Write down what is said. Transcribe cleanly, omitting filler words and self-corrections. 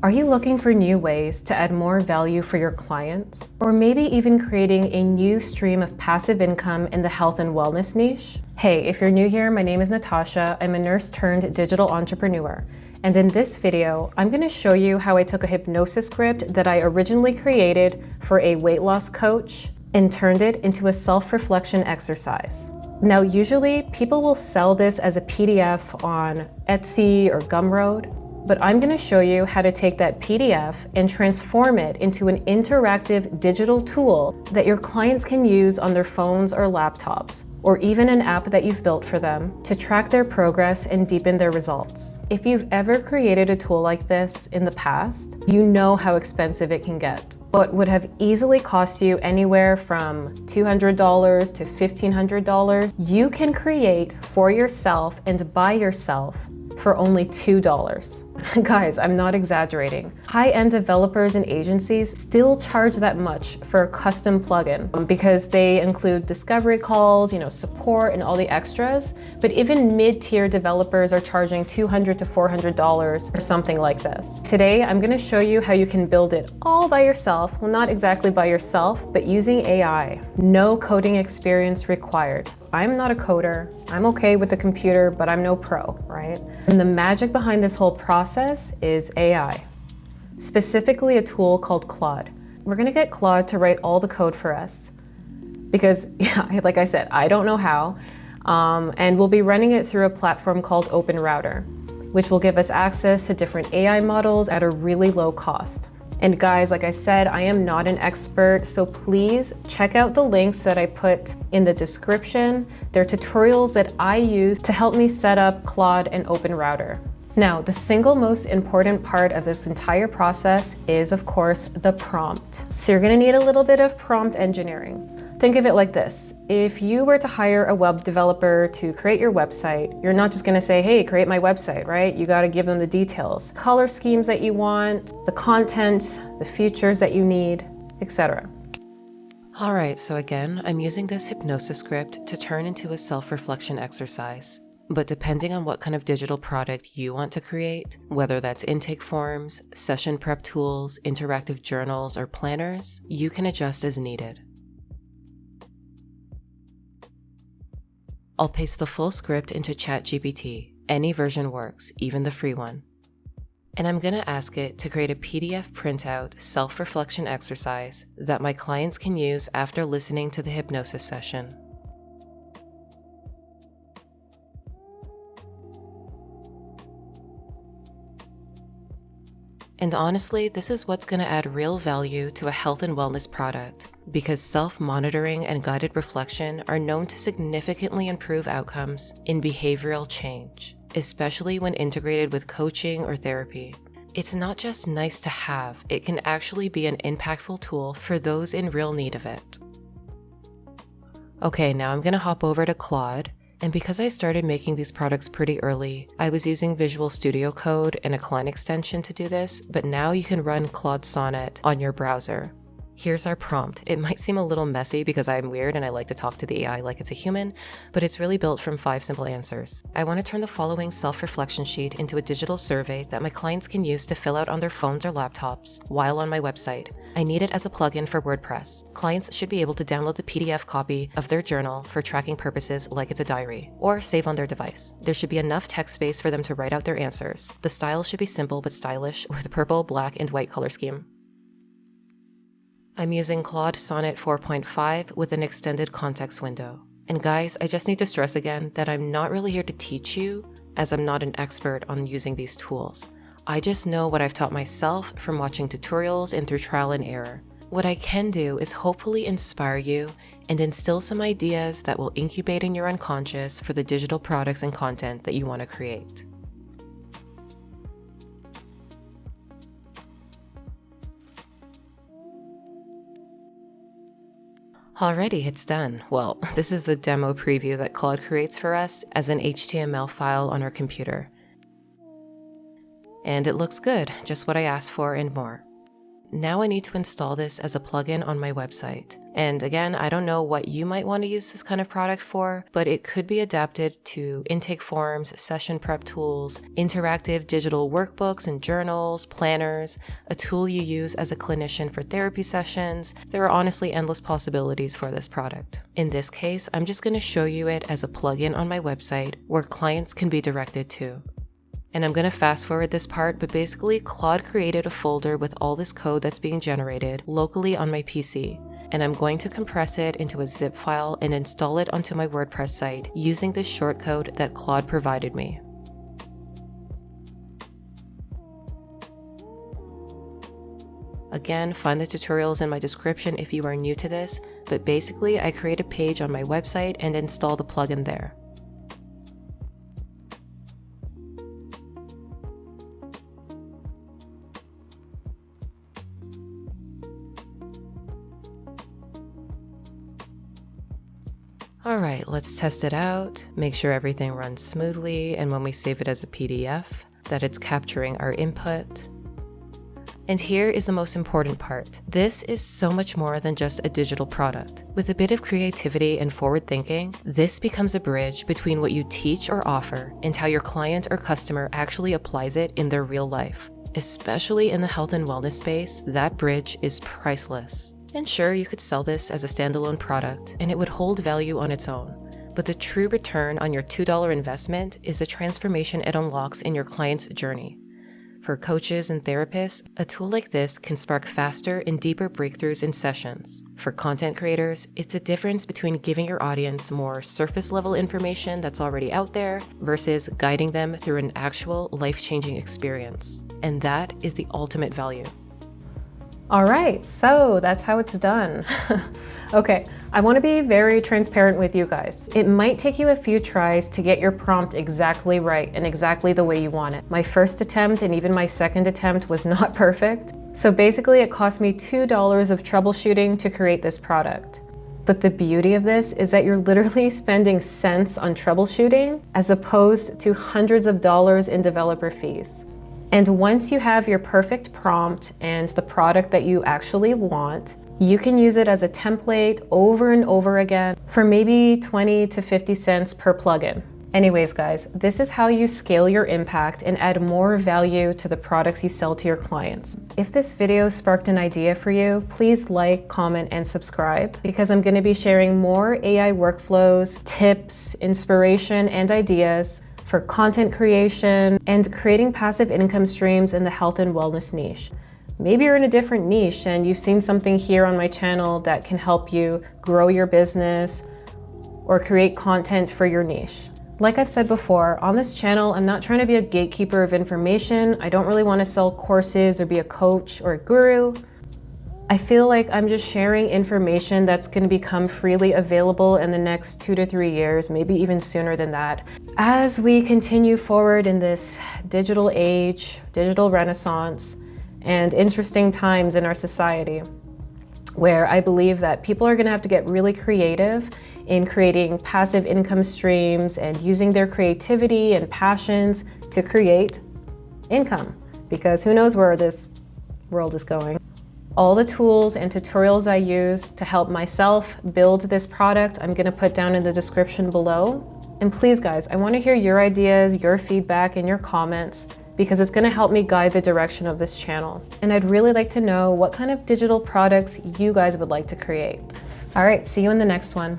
Are you looking for new ways to add more value for your clients? Or maybe even creating a new stream of passive income in the health and wellness niche? Hey, if you're new here, my name is Natasha. I'm a nurse turned digital entrepreneur. And in this video, I'm going to show you how I took a hypnosis script that I originally created for a weight loss coach and turned it into a self-reflection exercise. Now, usually people will sell this as a PDF on Etsy or Gumroad, but I'm going to show you how to take that PDF and transform it into an interactive digital tool that your clients can use on their phones or laptops, or even an app that you've built for them to track their progress and deepen their results. If you've ever created a tool like this in the past, you know how expensive it can get. What would have easily cost you anywhere from $200 to $1,500, you can create for yourself and by yourself for only $2. Guys, I'm not exaggerating. High-end developers and agencies still charge that much for a custom plugin because they include discovery calls, support and all the extras. But even mid-tier developers are charging $200 to $400 for something like this. Today, I'm going to show you how you can build it all by yourself. Well, not exactly by yourself, but using AI. No coding experience required. I'm not a coder. I'm okay with the computer, but I'm no pro, right? And the magic behind this whole process is AI, specifically a tool called Claude. We're gonna get Claude to write all the code for us because, like I said, I don't know how. And we'll be running it through a platform called OpenRouter, which will give us access to different AI models at a really low cost. And guys, like I said, I am not an expert, so please check out the links that I put in the description. They're tutorials that I use to help me set up Claude and OpenRouter. Now, the single most important part of this entire process is, of course, the prompt. So you're gonna need a little bit of prompt engineering. Think of it like this. If you were to hire a web developer to create your website, you're not just gonna say, hey, create my website, right? You gotta give them the details, color schemes that you want, the content, the features that you need, etc. All right, so again, I'm using this hypnosis script to turn into a self-reflection exercise. But depending on what kind of digital product you want to create, whether that's intake forms, session prep tools, interactive journals, or planners, you can adjust as needed. I'll paste the full script into ChatGPT. Any version works, even the free one. And I'm gonna ask it to create a PDF printout self-reflection exercise that my clients can use after listening to the hypnosis session. And honestly, this is what's going to add real value to a health and wellness product, because self-monitoring and guided reflection are known to significantly improve outcomes in behavioral change, especially when integrated with coaching or therapy. It's not just nice to have, it can actually be an impactful tool for those in real need of it. Okay, now I'm going to hop over to Claude. And because I started making these products pretty early, I was using Visual Studio Code and a client extension to do this, but now you can run Claude Sonnet on your browser. Here's our prompt. It might seem a little messy because I'm weird and I like to talk to the AI like it's a human, but it's really built from 5 simple answers. I want to turn the following self-reflection sheet into a digital survey that my clients can use to fill out on their phones or laptops while on my website. I need it as a plugin for Wordpress. Clients should be able to download the PDF copy of their journal for tracking purposes like it's a diary, or save on their device. There should be enough text space for them to write out their answers. The style should be simple but stylish with a purple, black, and white color scheme. I'm using Claude Sonnet 4.5 with an extended context window. And guys, I just need to stress again that I'm not really here to teach you, as I'm not an expert on using these tools. I just know what I've taught myself from watching tutorials and through trial and error. What I can do is hopefully inspire you and instill some ideas that will incubate in your unconscious for the digital products and content that you want to create. Alrighty, it's done. Well, this is the demo preview that Claude creates for us as an HTML file on our computer. And it looks good, just what I asked for and more. Now I need to install this as a plugin on my website. And again, I don't know what you might want to use this kind of product for, but it could be adapted to intake forms, session prep tools, interactive digital workbooks and journals, planners, a tool you use as a clinician for therapy sessions. There are honestly endless possibilities for this product. In this case, I'm just going to show you it as a plugin on my website where clients can be directed to. And I'm going to fast forward this part, but basically Claude created a folder with all this code that's being generated locally on my PC. And I'm going to compress it into a zip file and install it onto my WordPress site using this shortcode that Claude provided me. Again, find the tutorials in my description if you are new to this, but basically I create a page on my website and install the plugin there. Alright, let's test it out, make sure everything runs smoothly, and when we save it as a PDF, that it's capturing our input. And here is the most important part. This is so much more than just a digital product. With a bit of creativity and forward thinking, this becomes a bridge between what you teach or offer and how your client or customer actually applies it in their real life. Especially in the health and wellness space, that bridge is priceless. And sure, you could sell this as a standalone product, and it would hold value on its own. But the true return on your $2 investment is the transformation it unlocks in your client's journey. For coaches and therapists, a tool like this can spark faster and deeper breakthroughs in sessions. For content creators, it's the difference between giving your audience more surface-level information that's already out there versus guiding them through an actual life-changing experience. And that is the ultimate value. All right, so that's how it's done. Okay, I want to be very transparent with you guys. It might take you a few tries to get your prompt exactly right and exactly the way you want it. My first attempt and even my second attempt was not perfect. So basically it cost me $2 of troubleshooting to create this product. But the beauty of this is that you're literally spending cents on troubleshooting as opposed to hundreds of dollars in developer fees. And once you have your perfect prompt and the product that you actually want, you can use it as a template over and over again for maybe 20 to 50 cents per plugin. Anyways, guys, this is how you scale your impact and add more value to the products you sell to your clients. If this video sparked an idea for you, please like, comment, and subscribe because I'm going to be sharing more AI workflows, tips, inspiration, and ideas for content creation and creating passive income streams in the health and wellness niche. Maybe you're in a different niche and you've seen something here on my channel that can help you grow your business or create content for your niche. Like I've said before, on this channel, I'm not trying to be a gatekeeper of information. I don't really want to sell courses or be a coach or a guru. I feel like I'm just sharing information that's going to become freely available in the next 2 to 3 years, maybe even sooner than that. As we continue forward in this digital age, digital renaissance, and interesting times in our society, where I believe that people are going to have to get really creative in creating passive income streams and using their creativity and passions to create income, because who knows where this world is going. All the tools and tutorials I use to help myself build this product, I'm going to put down in the description below. And please guys, I want to hear your ideas, your feedback, and your comments because it's going to help me guide the direction of this channel. And I'd really like to know what kind of digital products you guys would like to create. All right, see you in the next one.